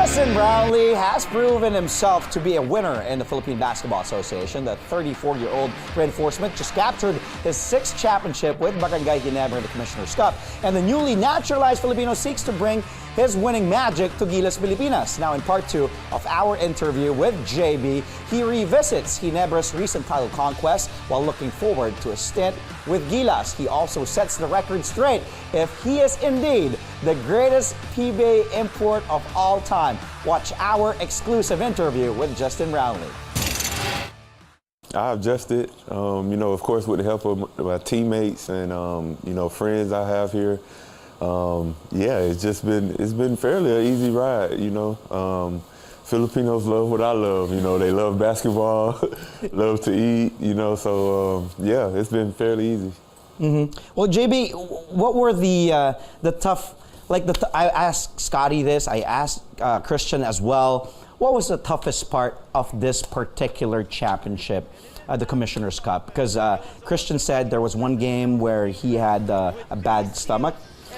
Justin Brownlee has proven himself to be a winner in the Philippine Basketball Association. The 34-year-old reinforcement just captured his 6th championship with Barangay Ginebra in the Commissioner's Cup. And the newly naturalized Filipino seeks to bring his winning magic to Gilas, Pilipinas. Now in part 2 of our interview with JB, he revisits Ginebra's recent title conquest while looking forward to a stint with Gilas. He also sets the record straight if he is indeed the greatest PBA import of all time. Watch our exclusive interview with Justin Brownlee. I adjusted, of course, with the help of my teammates and, friends I have here. It's been fairly an easy ride, Filipinos love what I love, they love basketball, love to eat, it's been fairly easy. Mm-hmm. Well, JB, what were the tough, I asked Scotty this, I asked Christian as well. What was the toughest part of this particular championship, the Commissioner's Cup? Because Christian said there was one game where he had a bad stomach.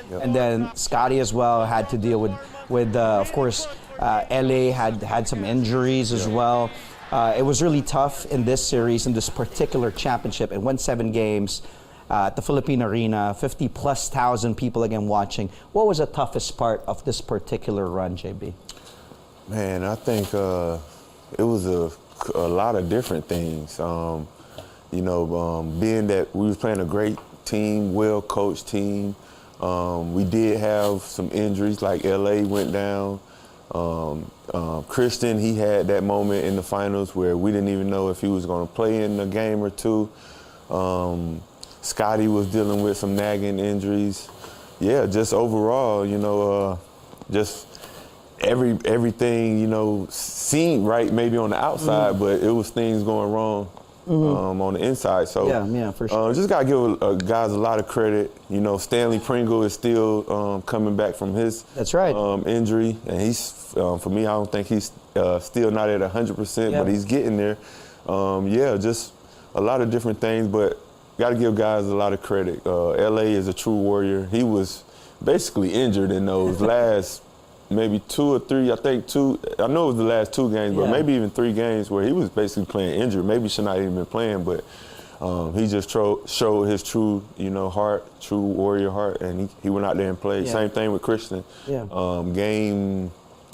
Yep. And then Scotty as well had to deal with of course, LA had some injuries as well. It was really tough in this series, in this particular championship. It went 7 games at the Philippine Arena, 50,000+ people again watching. What was the toughest part of this particular run, JB? Man, I think it was a lot of different things. Being that we was playing a great team, well-coached team, we did have some injuries, like LA went down. Christian, he had that moment in the finals where we didn't even know if he was going to play in a game or two. Scotty was dealing with some nagging injuries. Yeah, just overall, just everything, seemed right maybe on the outside, but it was things going wrong. On the inside. So yeah, for sure. Just gotta give guys a lot of credit. Stanley Pringle is still coming back from his injury, and he's for me, I don't think he's still not at 100%, but he's getting there. Just a lot of different things, but gotta give guys a lot of credit. LA is a true warrior. He was basically injured in those last maybe 2 or 3, I think 2, I know it was the last 2 games, but maybe even 3 games where he was basically playing injured. Maybe should not even been playing, but he just showed his true, heart, true warrior heart, and he went out there and played. Same thing with Christian. Game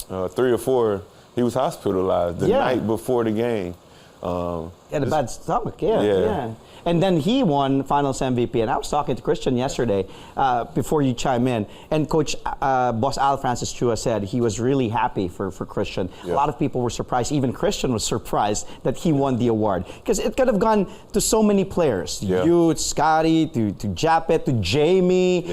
3 or 4, he was hospitalized the night before the game. Had a bad stomach, yeah. And then he won Finals MVP. And I was talking to Christian yesterday before you chime in. And Coach Boss Al Francis Chua said he was really happy for Christian. A lot of people were surprised. Even Christian was surprised that he won the award. Because it could have gone to so many players. You, Scotty, to Japet, to Jamie.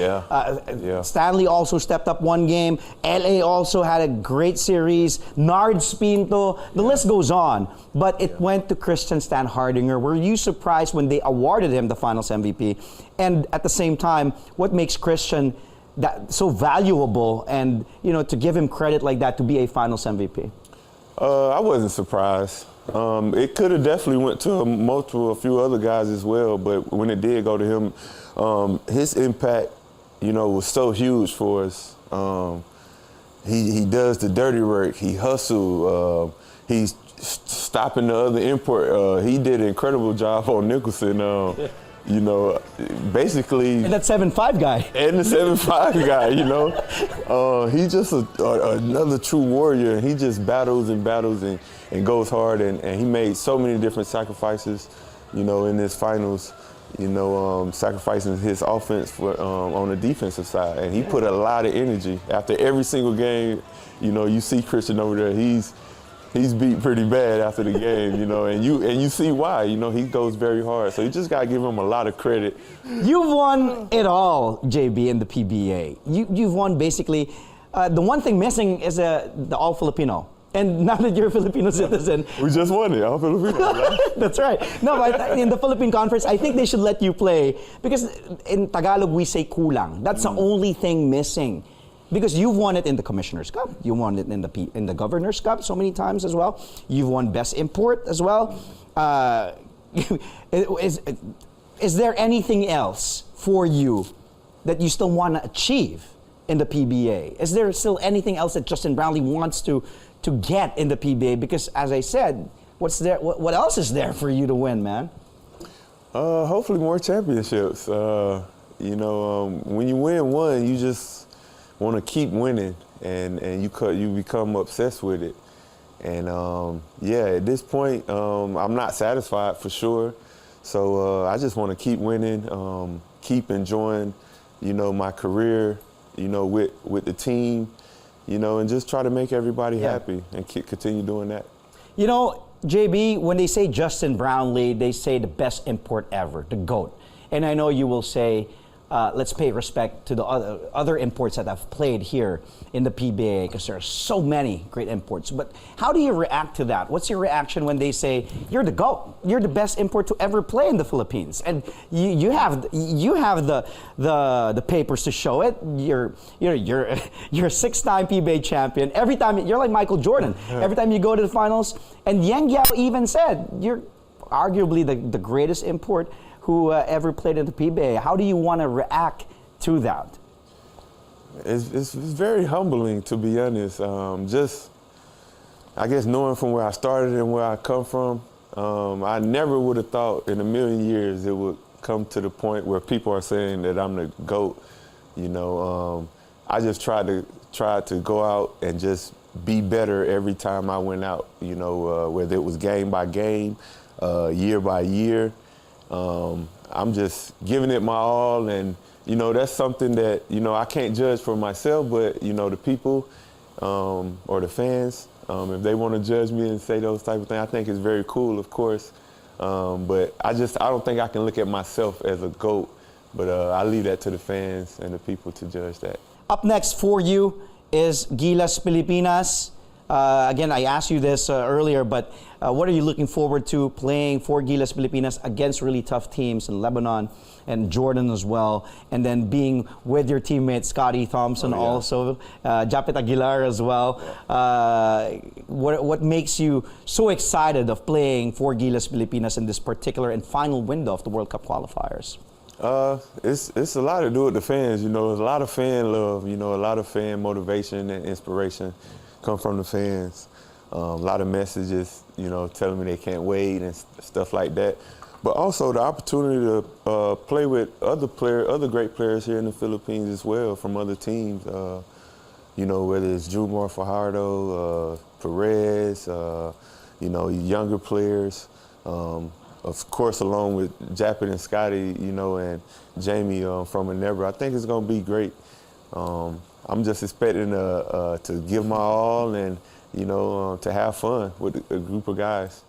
Stanley also stepped up 1 game. LA also had a great series. Nards Pinto. The list goes on. But it went to Christian Stan Hardinger. Were you surprised when they awarded him the Finals MVP? And at the same time, what makes Christian that so valuable, and to give him credit like that to be a Finals MVP? I wasn't surprised. It could have definitely went to a few other guys as well, but when it did go to him, his impact, was so huge for us. He does the dirty work. He hustled. He's stopping the other import. He did an incredible job on Nicholson. Basically. And that 7'5" guy. And the 7'5" guy, he's just another true warrior. He just battles and battles and goes hard. And he made so many different sacrifices, in this finals, sacrificing his offense for, on the defensive side. And he put a lot of energy. After every single game, you see Christian over there. He's beat pretty bad after the game, and you see why. He goes very hard. So you just got to give him a lot of credit. You've won it all, JB, in the PBA. You've won basically. The one thing missing is the all-Filipino. And now that you're a Filipino citizen. We just won it, all-Filipino. Right? That's right. No, but in the Philippine Conference, I think they should let you play. Because in Tagalog, we say kulang. That's the only thing missing. Because you've won it in the Commissioner's Cup, you won it in the Governor's Cup so many times as well. You've won Best Import as well. Is there anything else for you that you still want to achieve in the PBA? Is there still anything else that Justin Brownlee wants to get in the PBA? Because as I said, what's there? What else is there for you to win, man? Hopefully more championships. You know, when you win one, you just want to keep winning, and you become obsessed with it. And yeah, at this point, I'm not satisfied for sure. So I just want to keep winning, keep enjoying, you know, my career, you know, with the team, you know, and just try to make everybody happy and continue doing that. You know, JB, when they say Justin Brownlee, they say the best import ever, the GOAT. And I know you will say, let's pay respect to the other imports that have played here in the PBA, because there are so many great imports. But how do you react to that? What's your reaction when they say you're the GOAT, you're the best import to ever play in the Philippines, and you have the papers to show it? You're a six-time PBA champion. Every time you're like Michael Jordan. Every time you go to the finals, and Yang Yao even said you're arguably the greatest import who ever played in the PBA. How do you want to react to that? It's very humbling, to be honest. Just, I guess, knowing from where I started and where I come from, I never would have thought in a million years it would come to the point where people are saying that I'm the GOAT. You know, I just tried to go out and just be better every time I went out. You know, whether it was game by game, year by year. I'm just giving it my all, and you know, that's something that, you know, I can't judge for myself, but you know, the people or the fans, if they want to judge me and say those type of things, I think it's very cool, of course. But I don't think I can look at myself as a GOAT, but I leave that to the fans and the people to judge that. Up next for you is Gilas Pilipinas. Again, I asked you this earlier, but what are you looking forward to playing for Gilas Pilipinas against really tough teams in Lebanon and Jordan as well, and then being with your teammate Scotty Thompson, also, Japet Aguilar as well. What makes you so excited of playing for Gilas Pilipinas in this particular and final window of the World Cup qualifiers? It's a lot to do with the fans. You know, there's a lot of fan love. You know, a lot of fan motivation and inspiration come from the fans. A lot of messages, you know, telling me they can't wait and stuff like that. But also the opportunity to play with other great players here in the Philippines as well from other teams. You know, whether it's Jumar Fajardo, Perez, you know, younger players. Of course, along with Japet and Scotty, you know, and Jamie from Endeavor. I think it's going to be great. I'm just expecting to give my all and, you know, to have fun with a group of guys.